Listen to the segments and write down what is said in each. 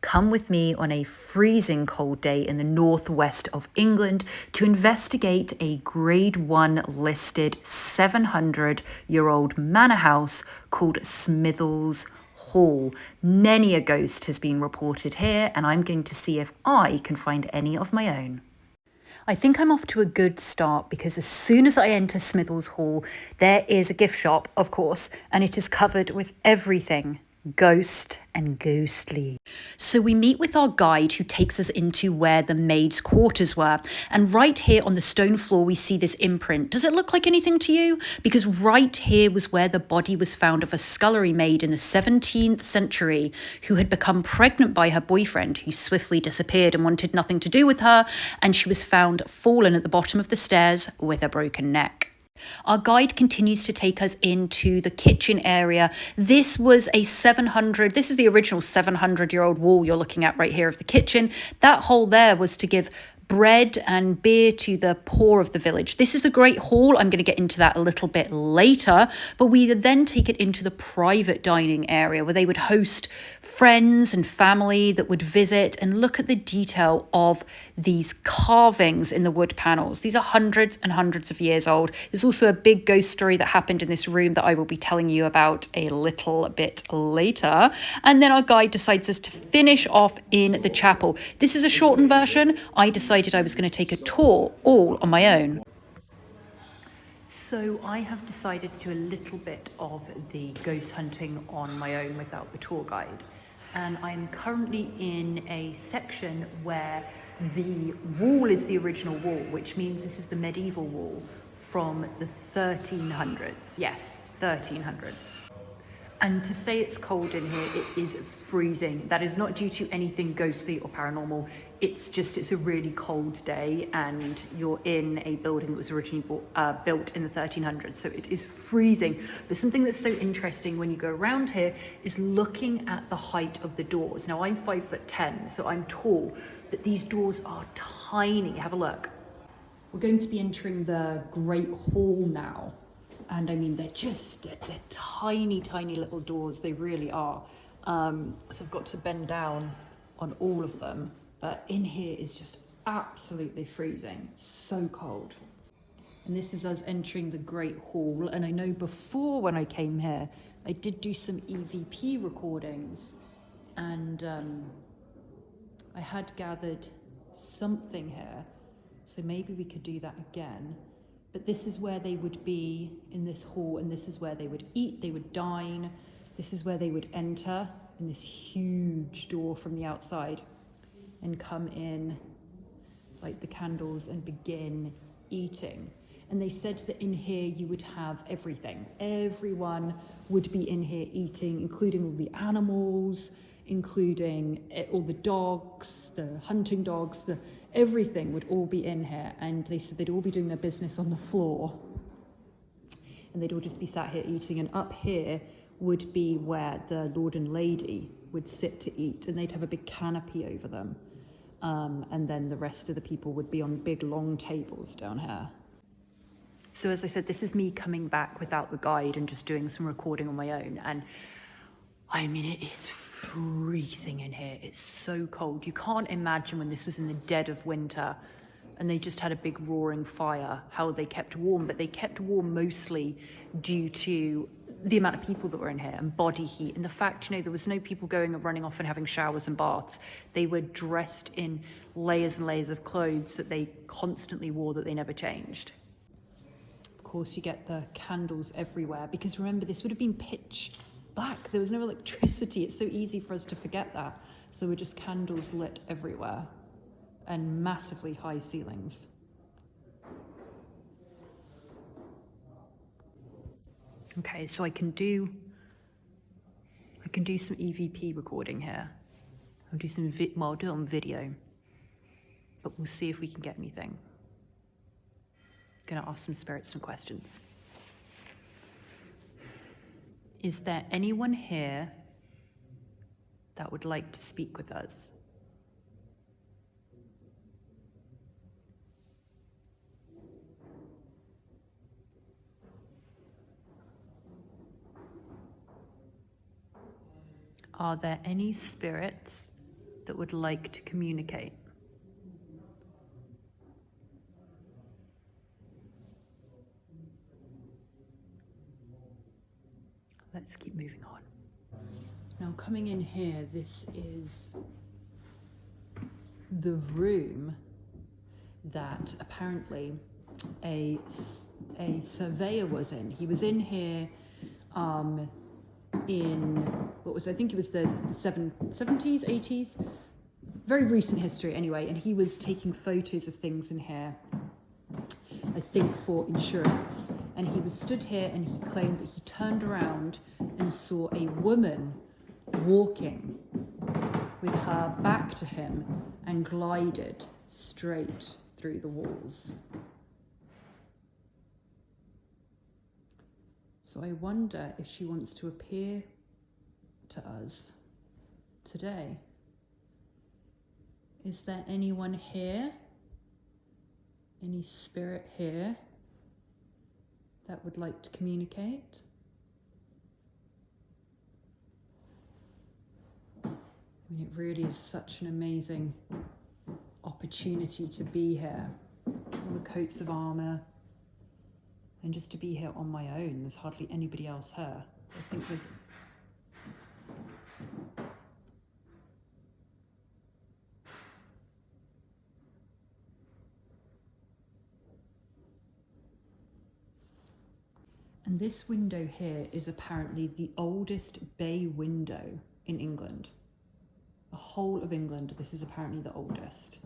come with me on a freezing cold day in the northwest of England to investigate a Grade 1 listed 700-year-old manor house called Smithills Hall. Many a ghost has been reported here, and I'm going to see if I can find any of my own. I think I'm off to a good start because as soon as I enter Smithills Hall, there is a gift shop, of course, and it is covered with everything ghost and ghostly. So we meet with our guide who takes us into where the maids' quarters were. And right here on the stone floor, we see this imprint. Does it look like anything to you? Because right here was where the body was found of a scullery maid in the 17th century who had become pregnant by her boyfriend, who swiftly disappeared and wanted nothing to do with her. And she was found fallen at the bottom of the stairs with a broken neck. Our guide continues to take us into the kitchen area. This is the original 700-year-old wall you're looking at right here of the kitchen. That hole there was to give bread and beer to the poor of the village. This is the Great Hall. I'm going to get into that a little bit later, but we then take it into the private dining area where they would host friends and family that would visit and look at the detail of these carvings in the wood panels. These are hundreds and hundreds of years old. There's also a big ghost story that happened in this room that I will be telling you about a little bit later. And then our guide decides us to finish off in the chapel. This is a shortened version. I decided I was going to take a tour all on my own. So I have decided to do a little bit of the ghost hunting on my own without the tour guide. And I'm currently in a section where the wall is the original wall, which means this is the medieval wall from the 1300s. Yes, 1300s. And to say it's cold in here, it is freezing. That is not due to anything ghostly or paranormal. It's a really cold day and you're in a building that was originally built in the 1300s. So it is freezing. But something that's so interesting when you go around here is looking at the height of the doors. Now I'm 5'10", so I'm tall, but these doors are tiny. Have a look. We're going to be entering the Great Hall now. And I mean, they're tiny, tiny little doors. They really are. So I've got to bend down on all of them. But in here is just absolutely freezing. So cold. And this is us entering the Great Hall. And I know before when I came here, I did do some EVP recordings. And I had gathered something here. So maybe we could do that again. But this is where they would be in this hall, and this is where they would eat, they would dine. This is where they would enter in this huge door from the outside and come in, light the candles and begin eating. And they said that in here you would have everything. Everyone would be in here eating, including all the animals, including all the dogs, the hunting dogs, everything would all be in here. And they said they'd all be doing their business on the floor. And they'd all just be sat here eating. And up here would be where the Lord and Lady would sit to eat. And they'd have a big canopy over them. And then the rest of the people would be on big long tables down here. So as I said, this is me coming back without the guide and just doing some recording on my own. And I mean, it is freezing in here. It's so cold. You can't imagine when this was in the dead of winter and they just had a big roaring fire, how they kept warm. But they kept warm mostly due to the amount of people that were in here and body heat and the fact, there was no people going and running off and having showers and baths. They were dressed in layers and layers of clothes that they constantly wore, that they never changed. Of course, you get the candles everywhere because remember, this would have been pitch black. There was no electricity. It's so easy for us to forget that. So there were just candles lit everywhere and massively high ceilings. Okay, so I can do some EVP recording here. I'll do I'll do it on video, but we'll see if we can get anything. Gonna ask some spirits some questions. Is there anyone here that would like to speak with us? Are there any spirits that would like to communicate? Let's keep moving on. Now, coming in here, this is the room that apparently a surveyor was in. He was in here in, I think it was the 70s, 80s, very recent history anyway, and he was taking photos of things in here, I think for insurance. And he was stood here and he claimed that he turned around and saw a woman walking with her back to him and glided straight through the walls. So I wonder if she wants to appear to us today. Is there anyone here? Any spirit here that would like to communicate? I mean, it really is such an amazing opportunity to be here. All the coats of armour, and just to be here on my own. There's hardly anybody else here. I think there's... And this window here is apparently the oldest bay window in England. The whole of England, this is apparently the oldest,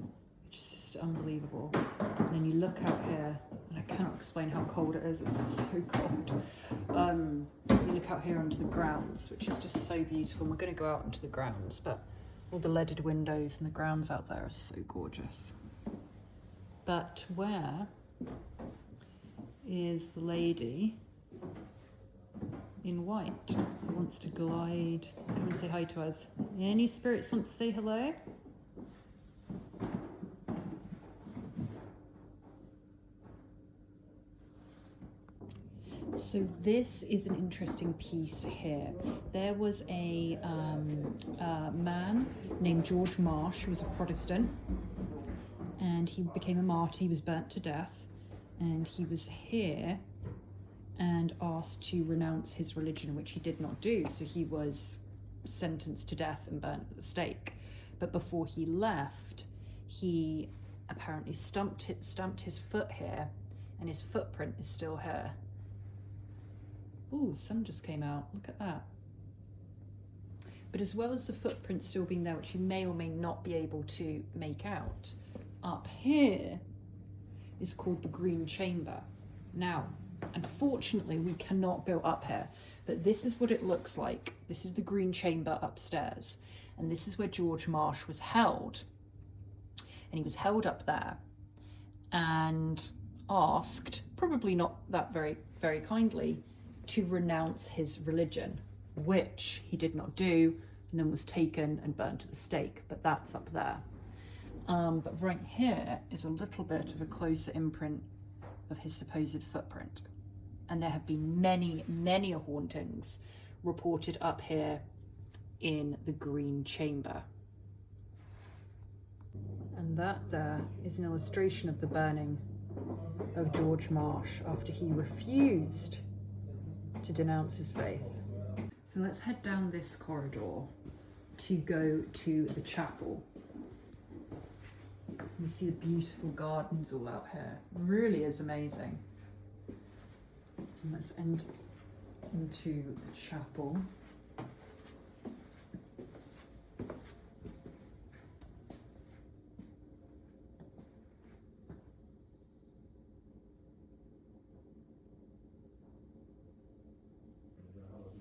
which is just unbelievable. And then you look out here, and I cannot explain how cold it is, it's so cold. You look out here onto the grounds, which is just so beautiful. And we're going to go out onto the grounds, but all the leaded windows and the grounds out there are so gorgeous. But where is the lady in white who wants to glide, come and say hi to us? Any spirits want to say hello? So this is an interesting piece here. There was a man named George Marsh who was a Protestant, and he became a martyr. He was burnt to death, and he was here and asked to renounce his religion, which he did not do. So he was sentenced to death and burnt at the stake. But before he left, he apparently stamped his foot here, and his footprint is still here. Ooh, the sun just came out, look at that. But as well as the footprint still being there, which you may or may not be able to make out, up here is called the Green Chamber. Now, unfortunately, we cannot go up here, but this is what it looks like. This is the Green Chamber upstairs, and this is where George Marsh was held. And he was held up there and asked, probably not that very, very kindly, to renounce his religion, which he did not do, and then was taken and burnt at the stake, but that's up there. But right here is a little bit of a closer imprint of his supposed footprint. And there have been many, many hauntings reported up here in the Green Chamber. And that there is an illustration of the burning of George Marsh after he refused to denounce his faith. So let's head down this corridor to go to the chapel. You see the beautiful gardens all out here. It really is amazing. And let's end into the chapel.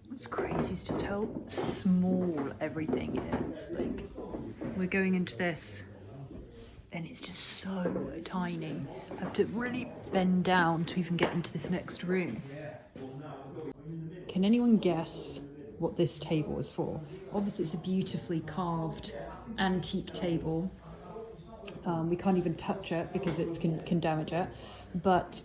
What's crazy is just how small everything is. Like, we're going into this and it's just so tiny. I have to really bend down to even get into this next room. Can anyone guess what this table is for? Obviously it's a beautifully carved antique table. We can't even touch it because it can damage it. But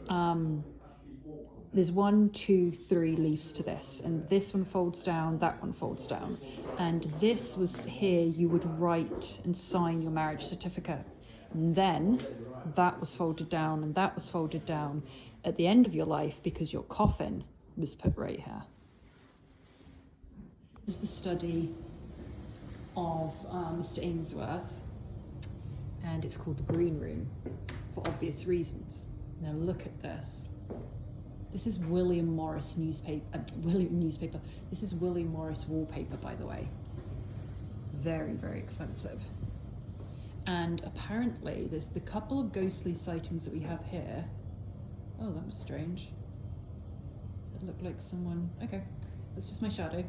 there's 1, 2, 3 leaves to this, and this one folds down, that one folds down, and this was here you would write and sign your marriage certificate, and then that was folded down and that was folded down at the end of your life because your coffin was put right here. This is the study of Mr. Ainsworth, and it's called the Green Room for obvious reasons. Now look at this. This is William Morris newspaper. This is William Morris wallpaper, by the way. Very, very expensive. And apparently, there's the couple of ghostly sightings that we have here. Oh, that was strange. It looked like someone. Okay, that's just my shadow.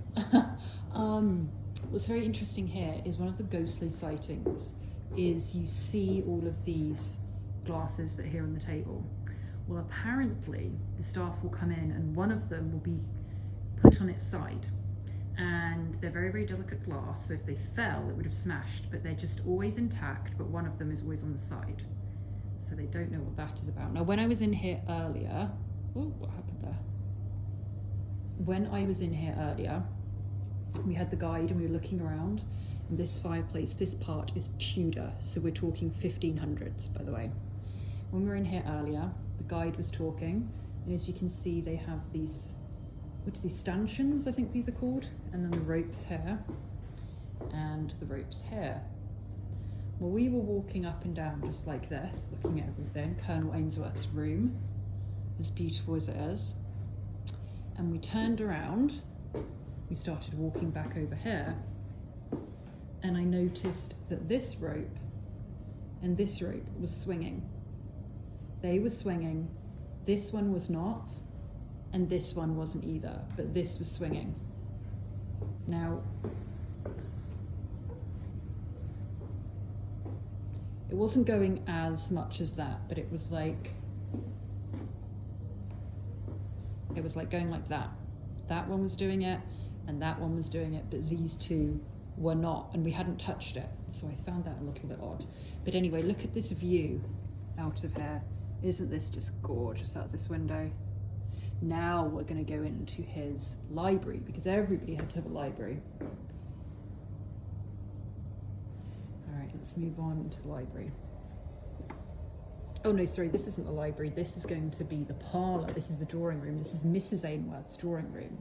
What's very interesting here is one of the ghostly sightings is you see all of these glasses that are here on the table. Well, apparently the staff will come in and one of them will be put on its side, and they're very, very delicate glass, so if they fell it would have smashed, but they're just always intact, but one of them is always on the side, so they don't know what that is about. Now when I was in here earlier, oh, what happened there? When I was in here earlier, we had the guide and we were looking around, and this fireplace, this part is Tudor, so we're talking 1500s, by the way. When we were in here earlier, the guide was talking, and as you can see, they have these, what are these, stanchions, I think these are called, and then the ropes here, and the ropes here. Well, we were walking up and down just like this, looking at everything, Colonel Ainsworth's room, as beautiful as it is, and we turned around, we started walking back over here, and I noticed that this rope and this rope was swinging. They were swinging, this one was not, and this one wasn't either, but this was swinging. Now, it wasn't going as much as that, but it was like going like that. That one was doing it, and that one was doing it, but these two were not, and we hadn't touched it, so I found that a little bit odd. But anyway, look at this view out of here. Isn't this just gorgeous out of this window? Now we're going to go into his library, because everybody had to have a library. All right, let's move on into the library. Oh no, sorry, this isn't the library. This is going to be the parlour. This is the drawing room. This is Mrs. Ainsworth's drawing room.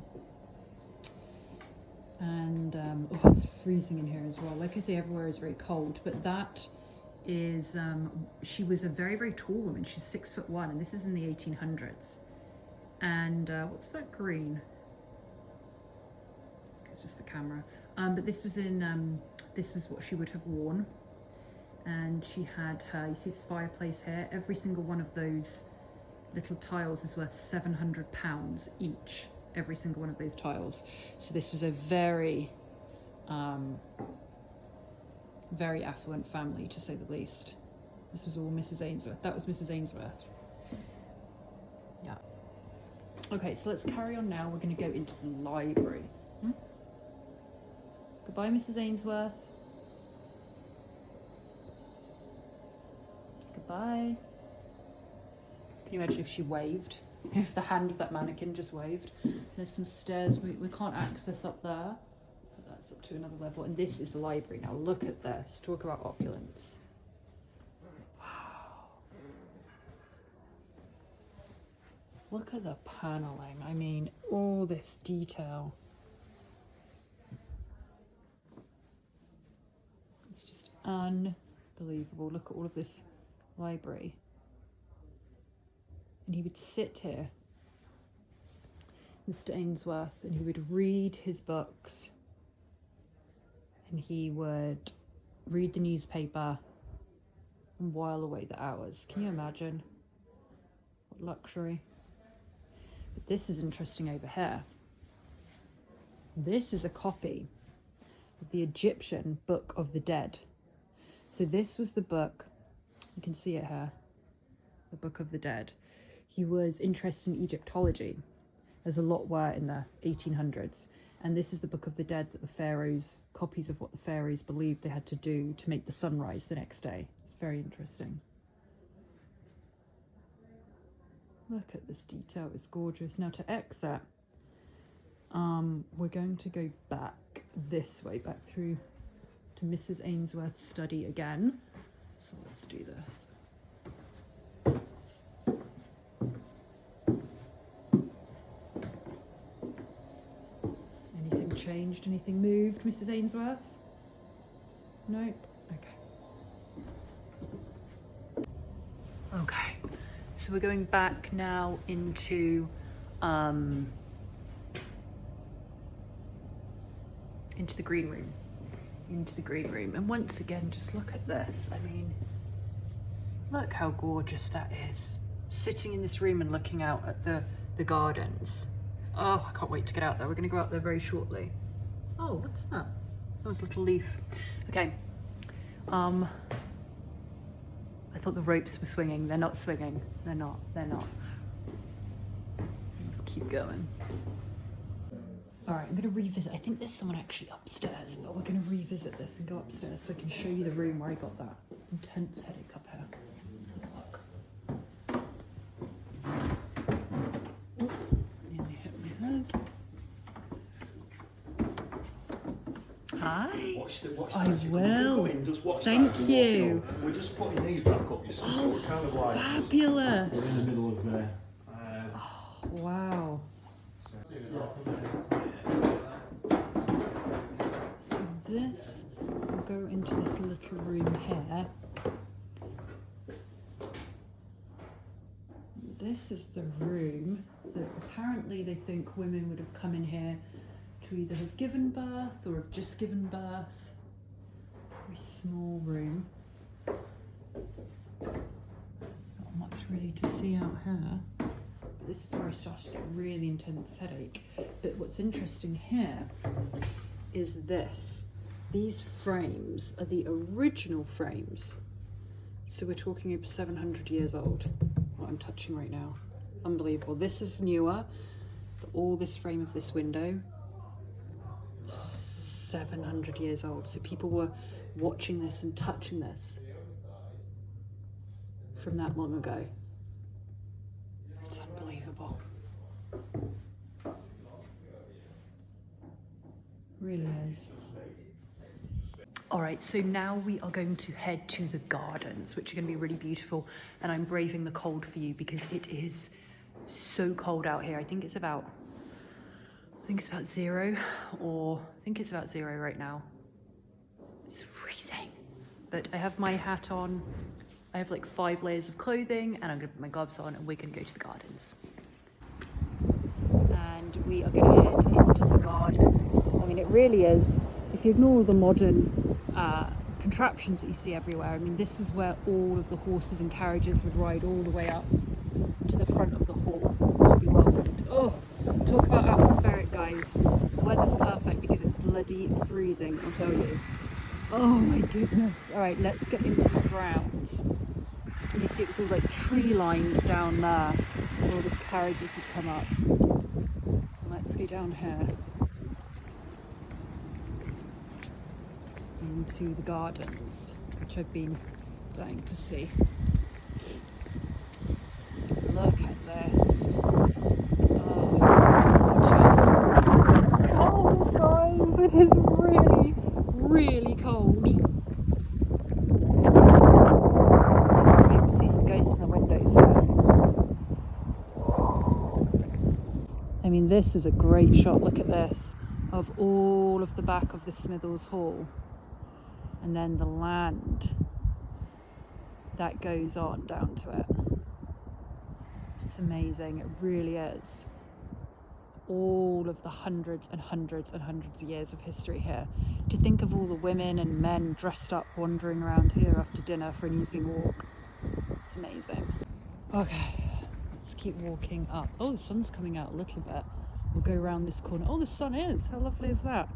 And oh, it's freezing in here as well. Like I say, everywhere is very cold, but that is, she was a very, very tall woman. She's 6'1", and this is in the 1800s. And what's that green? It's just the camera. But this was in, this was what she would have worn. And she had her, you see this fireplace here? Every single one of those little tiles is worth £700 each. Every single one of those tiles. So this was a very, very affluent family, to say the least. This was all Mrs. Ainsworth. That was Mrs. Ainsworth. Yeah. Okay, so let's carry on now. We're going to go into the library. Goodbye, Mrs. Ainsworth. Goodbye. Can you imagine if she waved? If the hand of that mannequin just waved. There's some stairs we can't access up there, but that's up to another level. And this is the library. Now look at this. Talk about opulence. Wow. Look at the paneling. I mean, all this detail. It's just unbelievable. Look at all of this library. And he would sit here, Mr. Ainsworth, and he would read his books, and he would read the newspaper and while away the hours. Can you imagine? What luxury. But this is interesting over here. This is a copy of the Egyptian Book of the Dead. So this was the book, you can see it here, the Book of the Dead. He was interested in Egyptology, as a lot were in the 1800s. And this is the Book of the Dead that the pharaohs, copies of what the pharaohs believed they had to do to make the sun rise the next day. It's very interesting. Look at this detail, it's gorgeous. Now to exit, we're going to go back this way, back through to Mrs. Ainsworth's study again. So let's do this. Anything changed? Anything moved, Mrs. Ainsworth? Nope. Okay. Okay. So we're going back now into the green room. Into the green room. And once again, just look at this. I mean, look how gorgeous that is. Sitting in this room and looking out at the gardens. Oh, I can't wait to get out there. We're going to go out there very shortly. Oh, what's that? That was a little leaf. Okay. I thought the ropes were swinging. They're not swinging. They're not. They're not. Let's keep going. All right, I'm going to revisit. I think there's someone actually upstairs, but we're going to revisit this and go upstairs so I can show you the room where I got that intense headache up here. Let's have a look. Oh, nearly hit my head. Hi. Watch the I will. Just watch Thank that you. We're just putting these back up, you see, so we're kind of like... Fabulous. We're in the middle of... Oh, wow. So this will go into this little room here. This is the room that apparently they think women would have come in here to either have given birth or have just given birth. Very small room. Not much really to see out here. But this is where I started to get a really intense headache. But what's interesting here is this. These frames are the original frames. So we're talking over 700 years old, what I'm touching right now. Unbelievable. This is newer, but all this frame of this window, 700 years old. So people were watching this and touching this from that long ago. It's unbelievable. Really is. All right, so now we are going to head to the gardens, which are going to be really beautiful. And I'm braving the cold for you because it is so cold out here. I think it's about 0, or I think it's about 0 right now. It's freezing. But I have my hat on. I have like 5 layers of clothing, and I'm going to put my gloves on, and we're going to go to the gardens. And we are going to head into the gardens. I mean, it really is. If you ignore the modern contraptions that you see everywhere, I mean, this was where all of the horses and carriages would ride all the way up to the front of the hall to be welcomed. Oh, talk about atmospheric, guys. The weather's perfect because it's bloody freezing, I'll tell you. Oh my goodness. All right, let's get into the grounds. You see, it's all like tree lined down there. All the carriages would come up. Let's go down here into the gardens, which I've been dying to see. Look at this. Oh, it's gorgeous. It's cold, guys. It is really, really cold. You can see some ghosts in the windows here. I mean, this is a great shot. Look at this, of all of the back of the Smithills Hall. And then the land that goes on down to it. It's amazing, it really is. All of the hundreds and hundreds and hundreds of years of history here. To think of all the women and men dressed up wandering around here after dinner for an evening walk. It's amazing. Okay, let's keep walking up. Oh, the sun's coming out a little bit. We'll go around this corner. Oh, the sun is, how lovely is that?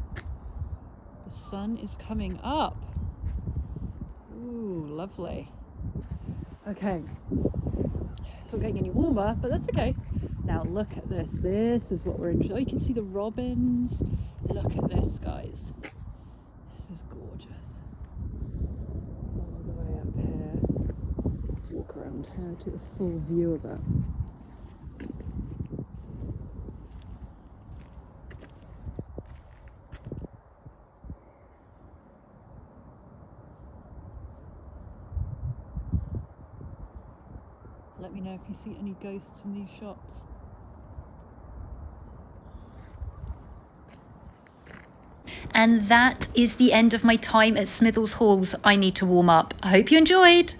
The sun is coming up. Ooh, lovely. Okay, it's not getting any warmer, but that's okay. Now look at this. This is what we're in. Oh, you can see the robins. Look at this, guys. This is gorgeous. All the way up here. Let's walk around here to the full view of it. Let me know if you see any ghosts in these shots. And that is the end of my time at Smithills Halls. I need to warm up. I hope you enjoyed.